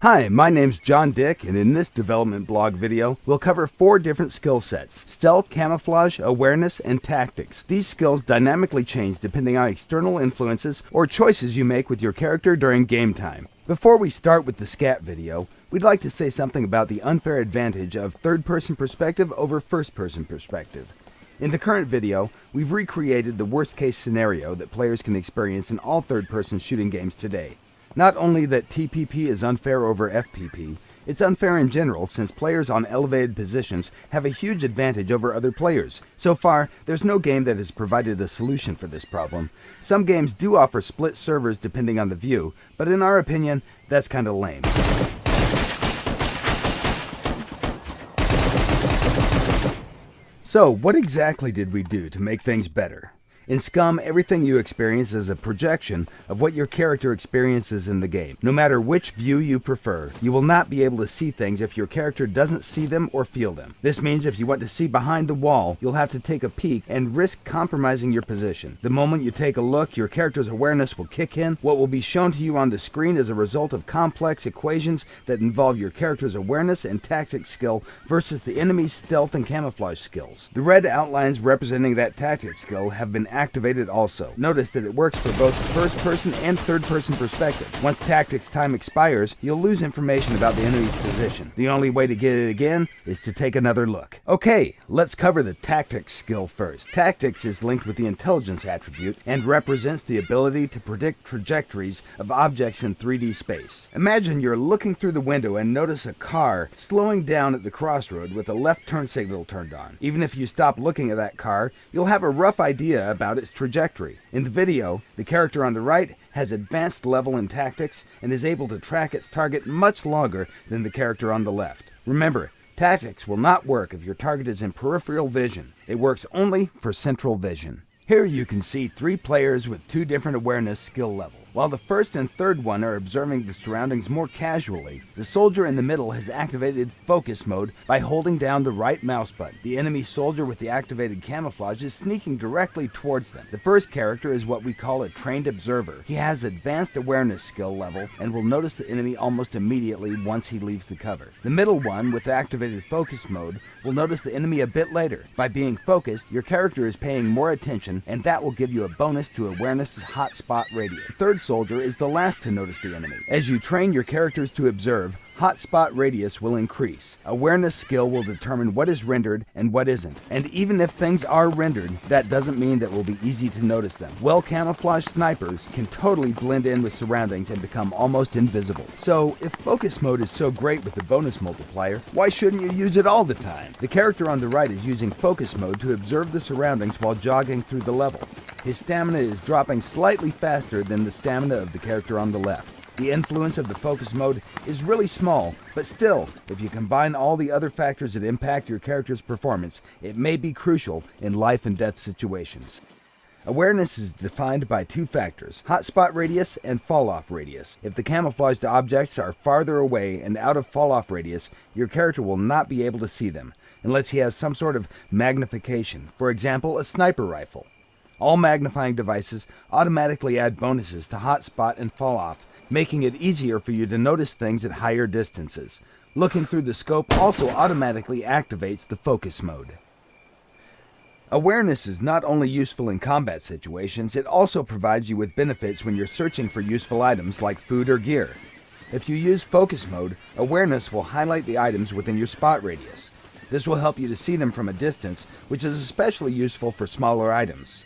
Hi, my name's John Dick, and in this development blog video, we'll cover 4 different skill sets: stealth, camouflage, awareness, and tactics. These skills dynamically change depending on external influences or choices you make with your character during game time. Before we start with the scat video, we'd like to say something about the unfair advantage of third-person perspective over first-person perspective. In the current video, we've recreated the worst-case scenario that players can experience in all third-person shooting games today. Not only that TPP is unfair over FPP, it's unfair in general since players on elevated positions have a huge advantage over other players. So far, there's no game that has provided a solution for this problem. Some games do offer split servers depending on the view, but in our opinion, that's kinda lame. So, what exactly did we do to make things better? In SCUM, everything you experience is a projection of what your character experiences in the game. No matter which view you prefer, you will not be able to see things if your character doesn't see them or feel them. This means if you want to see behind the wall, you'll have to take a peek and risk compromising your position. The moment you take a look, your character's awareness will kick in. What will be shown to you on the screen is a result of complex equations that involve your character's awareness and tactics skill versus the enemy's stealth and camouflage skills. The red outlines representing that tactics skill have been activated also. Notice that it works for both the first person and third person perspective. Once tactics time expires, you'll lose information about the enemy's position. The only way to get it again is to take another look. Okay, let's cover the tactics skill first. Tactics is linked with the intelligence attribute and represents the ability to predict trajectories of objects in 3D space. Imagine you're looking through the window and notice a car slowing down at the crossroad with a left turn signal turned on. Even if you stop looking at that car, you'll have a rough idea about its trajectory. In the video, the character on the right has advanced level in tactics and is able to track its target much longer than the character on the left. Remember, tactics will not work if your target is in peripheral vision. It works only for central vision. Here you can see 3 players with 2 different awareness skill levels. While the first and third one are observing the surroundings more casually, the soldier in the middle has activated focus mode by holding down the right mouse button. The enemy soldier with the activated camouflage is sneaking directly towards them. The first character is what we call a trained observer. He has advanced awareness skill level and will notice the enemy almost immediately once he leaves the cover. The middle one with activated focus mode will notice the enemy a bit later. By being focused, your character is paying more attention, and that will give you a bonus to awareness's hotspot radius. The third soldier is the last to notice the enemy. As you train your characters to observe, hotspot radius will increase. Awareness skill will determine what is rendered and what isn't. And even if things are rendered, that doesn't mean that it will be easy to notice them. Well-camouflaged snipers can totally blend in with surroundings and become almost invisible. So, if focus mode is so great with the bonus multiplier, why shouldn't you use it all the time? The character on the right is using focus mode to observe the surroundings while jogging through the level. His stamina is dropping slightly faster than the stamina of the character on the left. The influence of the focus mode is really small, but still, if you combine all the other factors that impact your character's performance, it may be crucial in life and death situations. Awareness is defined by 2 factors: hotspot radius and fall-off radius. If the camouflaged objects are farther away and out of fall-off radius, your character will not be able to see them, unless he has some sort of magnification, for example, a sniper rifle. All magnifying devices automatically add bonuses to hotspot and fall-off, making it easier for you to notice things at higher distances. Looking through the scope also automatically activates the focus mode. Awareness is not only useful in combat situations, it also provides you with benefits when you're searching for useful items like food or gear. If you use focus mode, awareness will highlight the items within your spot radius. This will help you to see them from a distance, which is especially useful for smaller items.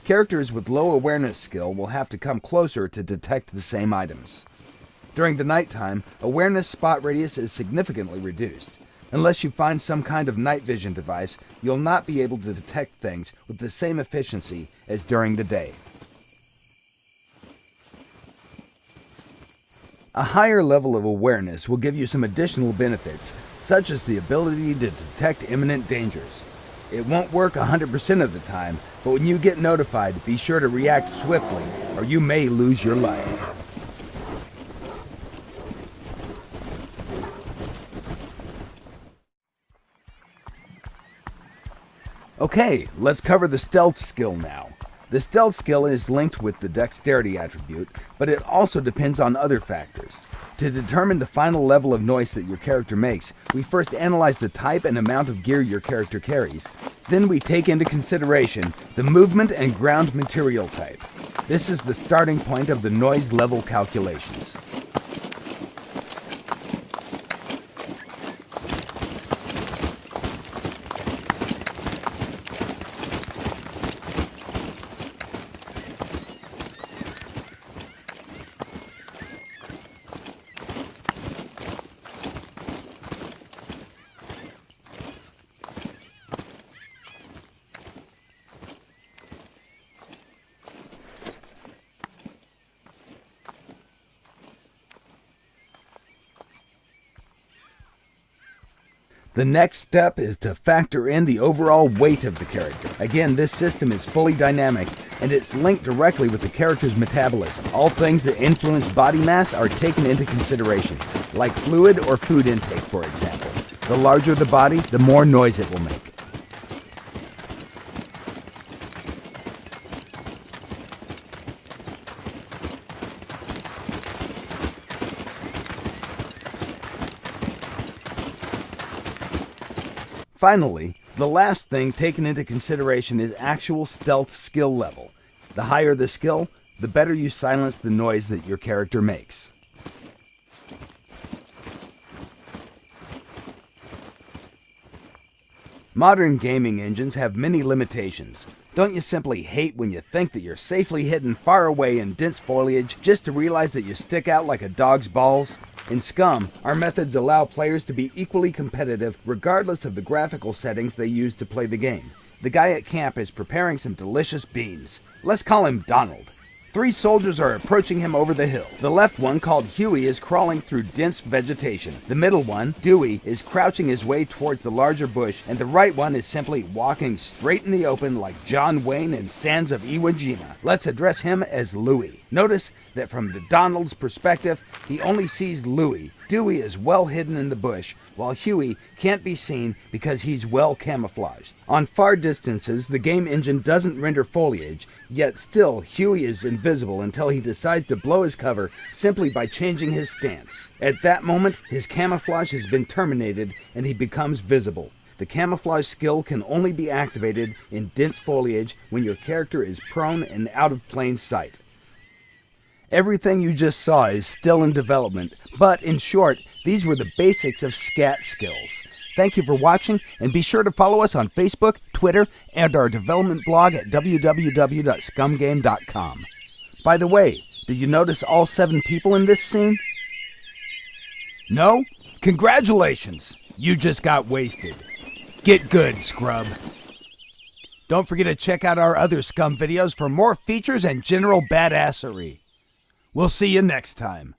Characters with low awareness skill will have to come closer to detect the same items. During the nighttime, awareness spot radius is significantly reduced. Unless you find some kind of night vision device, you'll not be able to detect things with the same efficiency as during the day. A higher level of awareness will give you some additional benefits, such as the ability to detect imminent dangers. It won't work 100% of the time, but when you get notified, be sure to react swiftly, or you may lose your life. Okay, let's cover the stealth skill now. The stealth skill is linked with the dexterity attribute, but it also depends on other factors. To determine the final level of noise that your character makes, we first analyze the type and amount of gear your character carries. Then we take into consideration the movement and ground material type. This is the starting point of the noise level calculations. The next step is to factor in the overall weight of the character. Again, this system is fully dynamic, and it's linked directly with the character's metabolism. All things that influence body mass are taken into consideration, like fluid or food intake, for example. The larger the body, the more noise it will make. Finally, the last thing taken into consideration is actual stealth skill level. The higher the skill, the better you silence the noise that your character makes. Modern gaming engines have many limitations. Don't you simply hate when you think that you're safely hidden far away in dense foliage just to realize that you stick out like a dog's balls? In SCUM, our methods allow players to be equally competitive regardless of the graphical settings they use to play the game. The guy at camp is preparing some delicious beans. Let's call him Donald. 3 soldiers are approaching him over the hill. The left one, called Huey, is crawling through dense vegetation. The middle one, Dewey, is crouching his way towards the larger bush, and the right one is simply walking straight in the open like John Wayne in Sands of Iwo Jima. Let's address him as Louie. Notice that from the Donald's perspective, he only sees Louie. Dewey is well hidden in the bush, while Huey can't be seen because he's well camouflaged. On far distances, the game engine doesn't render foliage, yet still Huey is invisible until he decides to blow his cover simply by changing his stance. At that moment, his camouflage has been terminated and he becomes visible. The camouflage skill can only be activated in dense foliage when your character is prone and out of plain sight. Everything you just saw is still in development, but in short, these were the basics of SCAT skills. Thank you for watching, and be sure to follow us on Facebook, Twitter, and our development blog at www.scumgame.com. By the way, did you notice all 7 people in this scene? No? Congratulations! You just got wasted. Get good, scrub. Don't forget to check out our other SCUM videos for more features and general badassery. We'll see you next time.